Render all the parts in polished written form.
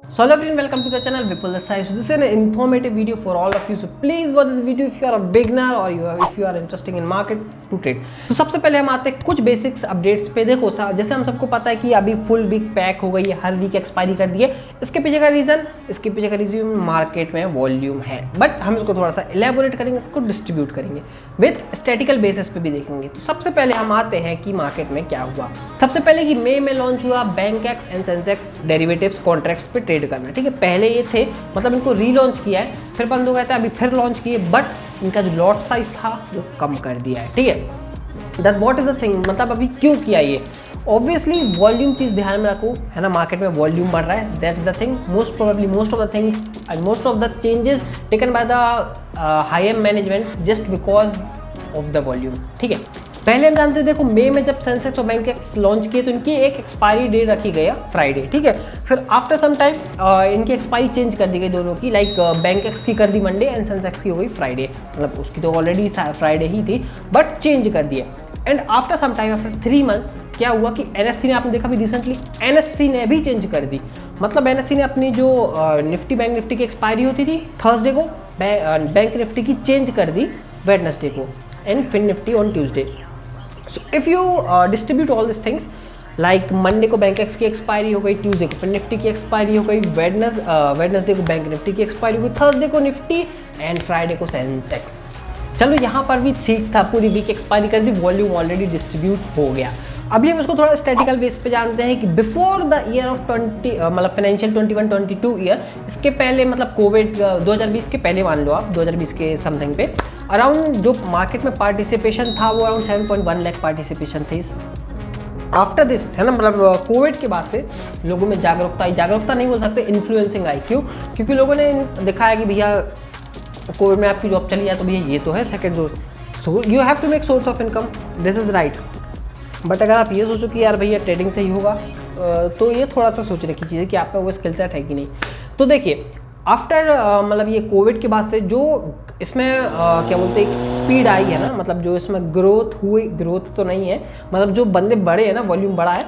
So hello everyone, welcome to the channel Vipul this side. So this is an informative video for all of you. So please watch this video if you are a beginner or if you are interested in market to trade. तो सबसे पहले हम आते हैं कुछ basics updates पे। देखो जैसे हम सबको पता है कि अभी फुल वीक पैक हो गई है, हर वीक एक्सपायरी कर दी है। इसके पीछे का रीजन मार्केट में वॉल्यूम है, बट हम इसको थोड़ा सा एलेबोरेट करेंगे, इसको डिस्ट्रीब्यूट करेंगे विद स्टैटिकल बेसिस पे भी देखेंगे। तो सबसे पहले हम आते हैं कि मार्केट में क्या हुआ। सबसे पहले कि मई में लॉन्च हुआ Bankex and Sensex derivatives contracts पे ट्रेड करना। ठीक है, पहले ये थे, मतलब इनको रीलॉन्च किया है, फिर बंद हो गया था, अभी फिर लॉन्च किए, बट इनका जो लॉट साइज था वो कम कर दिया है। ठीक है, that what is the thing, मतलब अभी क्यों किया ये। ऑब्वियसली वॉल्यूम चीज ध्यान में रखो, है ना, मार्केट में वॉल्यूम बढ़ रहा है, that's the thing. Most probably most of the things and most of the changes taken by the higher management just because of the volume. ठीक है, पहले हम जानते हैं, देखो मई में जब सेंसेक्स और बैंकेक्स लॉन्च किए तो इनकी एक एक्सपायरी डेट रखी गई फ्राइडे। ठीक है, फिर आफ्टर सम टाइम इनकी एक्सपायरी चेंज कर दी गई दोनों की, लाइक बैंकेक्स की कर दी मंडे एंड सेंसेक्स की हो गई फ्राइडे, मतलब उसकी तो ऑलरेडी फ्राइडे ही थी बट चेंज कर दिया। And after some time after 3 months क्या हुआ कि एनएससी ने, आपने देखा भी रिसेंटली एनएससी ने भी चेंज कर दी। मतलब एनएससी ने अपनी जो निफ्टी बैंक निफ्टी की एक्सपायरी होती थी थर्सडे को, बैंक निफ्टी की चेंज कर दी वेडनेसडे को and fin Nifty on Tuesday. So if you distribute all these things, like Monday को बैंक एक्स की एक्सपायरी हो गई, ट्यूसडे को फिर निफ्टी की एक्सपायरी हो गई, वेडनेसडे को बैंक निफ्टी की एक्सपायरी हो गई, थर्सडे को निफ्टी एंड फ्राइडे को सेंसेक्स। चलो यहाँ पर भी ठीक था, पूरी वीक एक्सपायरी कर दी, वॉल्यूम ऑलरेडी डिस्ट्रीब्यूट हो गया। अभी हम इसको थोड़ा स्टैटिकल बेस पे जानते हैं कि बिफोर द ईयर ऑफ 20 मतलब फाइनेंशियल 21-22 ईयर, इसके पहले मतलब कोविड 2020 के पहले मान लो आप, 2020 के समथिंग पे अराउंड जो मार्केट में पार्टिसिपेशन था वो अराउंड 7.1 लाख पार्टिसिपेशन थे। आफ्टर दिस, है ना, मतलब कोविड के बाद से लोगों में जागरूकता आई, जागरूकता नहीं बोल सकते, इन्फ्लुएंसिंग आई। क्यों? क्योंकि लोगों ने दिखाया कि भैया कोविड में आपकी जॉब चली जाए तो भैया ये तो है second zone, so you have to make source of income, this is right. But अगर आप ये सोचो कि यार भैया ट्रेडिंग से ही होगा, तो ये थोड़ा सा सोचने की चीज़ है कि आप में वो स्किल सेट है कि नहीं। तो देखिए आफ्टर मतलब ये कोविड के बाद से जो इसमें क्या बोलते हैं स्पीड आई है ना, मतलब जो इसमें ग्रोथ हुई, ग्रोथ तो नहीं है, मतलब जो बंदे बड़े हैं ना, वॉल्यूम बड़ा है,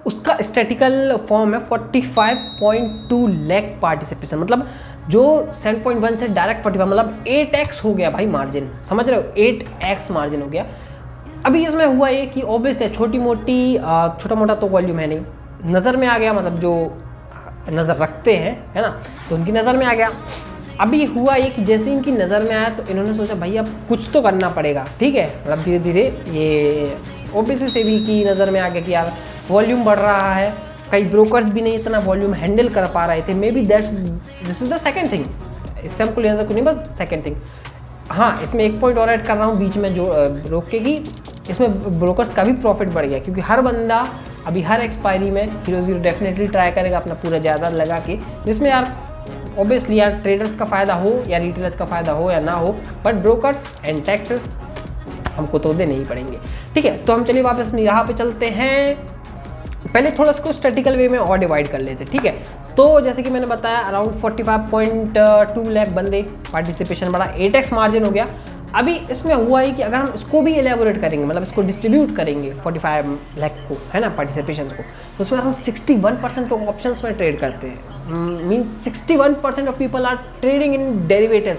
उसका स्टैटिकल फॉर्म है 45.2 लाख पार्टिसिपेशन। मतलब जो 7.1 से डायरेक्ट 45, मतलब 8x हो गया भाई मार्जिन, समझ रहे हो, 8x मार्जिन हो गया। अभी इसमें हुआ ये कि ऑब्वियसली छोटा मोटा तो वॉल्यूम है नहीं, नज़र में आ गया, मतलब जो नज़र रखते हैं, है ना, तो उनकी नज़र में आ गया। अभी हुआ ये कि जैसे इनकी नज़र में आया तो इन्होंने सोचा भाई अब कुछ तो करना पड़ेगा। ठीक है, मतलब धीरे धीरे ये ओबीसी से भी की नज़र में आ गया कि यार वॉल्यूम बढ़ रहा है, कई ब्रोकर्स भी नहीं इतना वॉल्यूम हैंडल कर पा रहे थे, may be this is the second thing. इससे हमको लेना कुछ नहीं, बस सेकेंड थिंग। हाँ, इसमें एक पॉइंट और ऐड कर रहा हूँ बीच में जो रोकेगी, इसमें ब्रोकर्स का भी प्रॉफिट बढ़ गया, क्योंकि हर बंदा अभी हर एक्सपायरी में 0.0 डेफिनेटली ट्राई करेगा अपना पूरा ज़्यादा लगा के, जिसमें यार ऑब्वियसली यार ट्रेडर्स का फ़ायदा हो या रिटेलर्स का फ़ायदा हो या ना हो, बट ब्रोकर्स एंड टैक्सेस हमको तो देने ही पड़ेंगे। ठीक है, तो हम चलिए वापस यहाँ पे चलते हैं। पहले थोड़ा इसको स्टैटिकल वे में और डिवाइड कर लेते हैं। ठीक है, तो जैसे कि मैंने बताया अराउंड 45.2 लाख बंदे पार्टिसिपेशन बढ़ा, 8x मार्जिन हो गया। अभी इसमें हुआ है कि अगर हम इसको भी एलेबोरेट करेंगे, मतलब इसको डिस्ट्रीब्यूट करेंगे 45 लाख को, है ना, पार्टिसिपेशन को, तो उसमें अराउंड 61% ऑफ ऑप्शंस में ट्रेड करते हैं। Means 61% of people are trading in derivatives,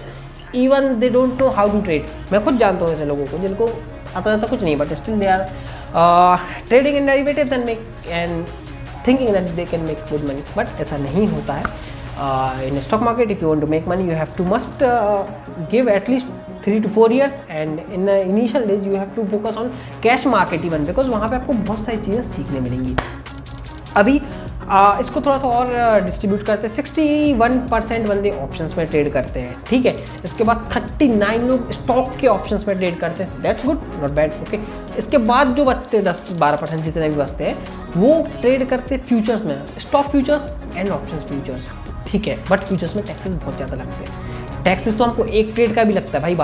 even they don't know how to trade. मैं खुद जानता हूँ ऐसे लोगों को जिनको आता कुछ नहीं, but still they are trading in derivatives and thinking that they can make good money, but ऐसा नहीं होता है। In a stock market, if you want to make money, you have to must give at least 3 to 4 years, and in the initial days you have to focus on cash market even, because वहाँ पे आपको बहुत सारी चीज़ें सीखने मिलेंगी। अभी इसको थोड़ा सा और डिस्ट्रीब्यूट करते हैं। 61% बंदे ऑप्शंस में ट्रेड करते हैं। ठीक है, इसके बाद 39 लोग स्टॉक के ऑप्शंस में ट्रेड करते हैं, that's good, not bad. Okay, इसके बाद जो बचते हैं 10-12% जितने भी बचते हैं, वो ट्रेड करते हैं फ्यूचर्स में, stock futures and options futures. ठीक है, बट फ्यूचर्स में टैक्सेस बहुत ज़्यादा लगते हैं। टैक्सेस तो हमको एक ट्रेड का भी लगता है भाई,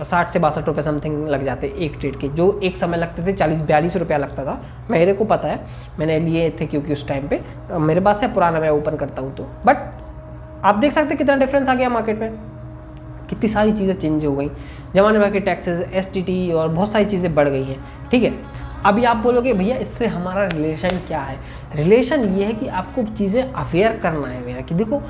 60 से 62 रुपये समथिंग लग जाते हैं एक ट्रेड के, जो एक समय लगते थे 40-42 रुपया लगता था। मेरे को पता है, मैंने लिए थे क्योंकि उस टाइम पे मेरे पास है पुराना, मैं ओपन करता हूँ तो। बट आप देख सकते हैं कितना डिफरेंस आ गया मार्केट में, कितनी सारी चीज़ें चेंज हो गई, जमाने में के टैक्सेस, STT और बहुत सारी चीज़ें बढ़ गई हैं। ठीक है, अभी आप बोलोगे भैया इससे हमारा रिलेशन क्या है? रिलेशन ये है कि आपको चीज़ें अवेयर करना है मेरा कि देखो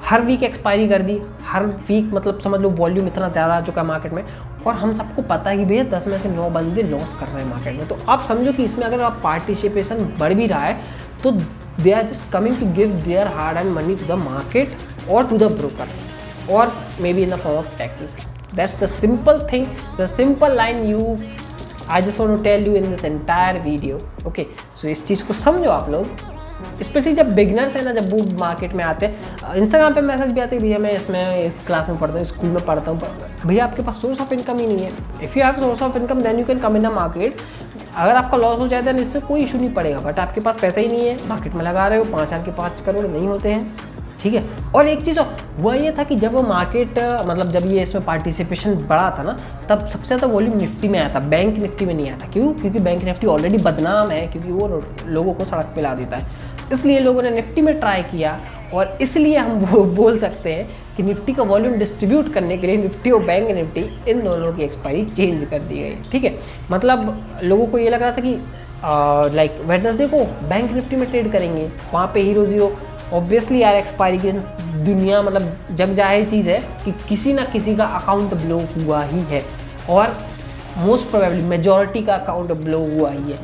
हर वीक एक्सपायरी कर दी, हर वीक मतलब समझ लो वॉल्यूम इतना ज़्यादा आ चुका है मार्केट में, और हम सबको पता है कि भैया 10 में से 9 बंदे लॉस कर रहे हैं मार्केट में। तो आप समझो कि इसमें अगर आप पार्टिसिपेशन बढ़ भी रहा है तो they are just coming to give their hard and money to the market और टू द ब्रोकर और maybe in the form of taxes. That's the simple thing, the simple line I just want to tell you in this entire video. Okay, so इस चीज़ को समझो आप लोग, specially जब beginners है ना, जब वो मार्केट में आते हैं। इंस्टाग्राम पे मैसेज भी आते हैं भैया मैं इसमें इस क्लास में पढ़ता हूँ, स्कूल में पढ़ता हूँ, भैया आपके पास सोर्स ऑफ इनकम ही नहीं है। If you have source of income then you can come in the market. अगर आपका लॉस हो जाए देन इससे कोई इशू नहीं पड़ेगा, बट आपके पास पैसा ही नहीं है, मार्केट में लगा रहे हो, 5,000 के 5 करोड़ नहीं होते हैं, ठीक है। और एक चीज़ हुआ ये था कि जब वो मार्केट मतलब जब ये इसमें पार्टिसिपेशन बढ़ा था ना, तब सबसे ज़्यादा वॉल्यूम निफ्टी में आया था, बैंक निफ्टी में नहीं आया था। क्यों? क्योंकि बैंक निफ्टी ऑलरेडी बदनाम है, क्योंकि वो लोगों को सड़क पे ला देता है। इसलिए लोगों ने निफ्टी में ट्राई किया, और इसलिए हम वो बोल सकते हैं कि निफ्टी का वॉल्यूम डिस्ट्रीब्यूट करने के लिए निफ्टी और बैंक निफ्टी इन दोनों की एक्सपायरी चेंज कर दी गई, ठीक है। मतलब लोगों को ये लग रहा था कि लाइक वेडनेसडे को बैंक निफ्टी में ट्रेड करेंगे, वहाँ पे हीरो जीरो। ऑब्वियसली यार एक्सपायरी की दुनिया मतलब जग जाहिर चीज़ है कि किसी ना किसी का अकाउंट ब्लो हुआ ही है, और मोस्ट प्रोबेबली मेजॉरिटी का अकाउंट ब्लो हुआ ही है।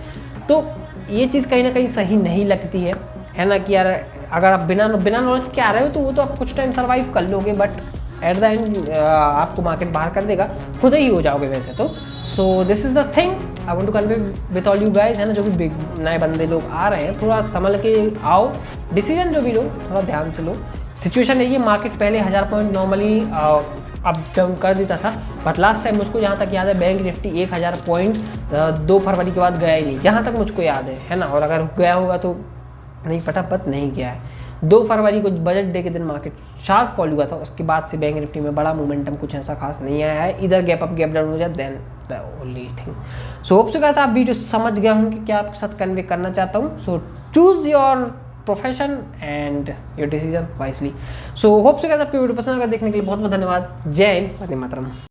तो ये चीज़ कहीं ना कहीं सही नहीं लगती है ना, कि यार अगर आप बिना नॉलेज के आ रहे हो तो वो तो आप कुछ टाइम सर्वाइव कर लोगे, बट एट द एंड आपको मार्केट बाहर कर देगा, खुद ही हो जाओगे वैसे तो। So this is the thing I want to convey with all you guys, है ना। जो भी नए बंदे लोग आ रहे हैं, थोड़ा संभल के आओ, डिसीजन जो भी लो थोड़ा ध्यान से लो। सिचुएशन है ये, मार्केट पहले 1000 पॉइंट नॉर्मली अप डाउन कर देता था, बट लास्ट टाइम मुझको जहाँ तक याद है बैंक निफ्टी 1000 पॉइंट 2 फरवरी के बाद गया ही नहीं, जहाँ तक मुझको याद है ना। और अगर गया होगा तो नहीं पटापट नहीं गया है। 2 फरवरी को बजट डे के दिन मार्केट शार्प फॉल हुआ था, उसके बाद से बैंक निफ्टी में बड़ा मोमेंटम कुछ ऐसा खास नहीं आया है। इधर गैप अप गैप डाउन हो जाए then the only thing. So hope so guys आप वीडियो समझ गए होंगे कि क्या आपके साथ कन्वे करना चाहता हूँ। So choose your profession and your decision wisely. So hope so guys आपको वीडियो पसंद आएगा, देखने के लिए बहुत बहुत धन्यवाद। जय हिंद, वंदे मातरम।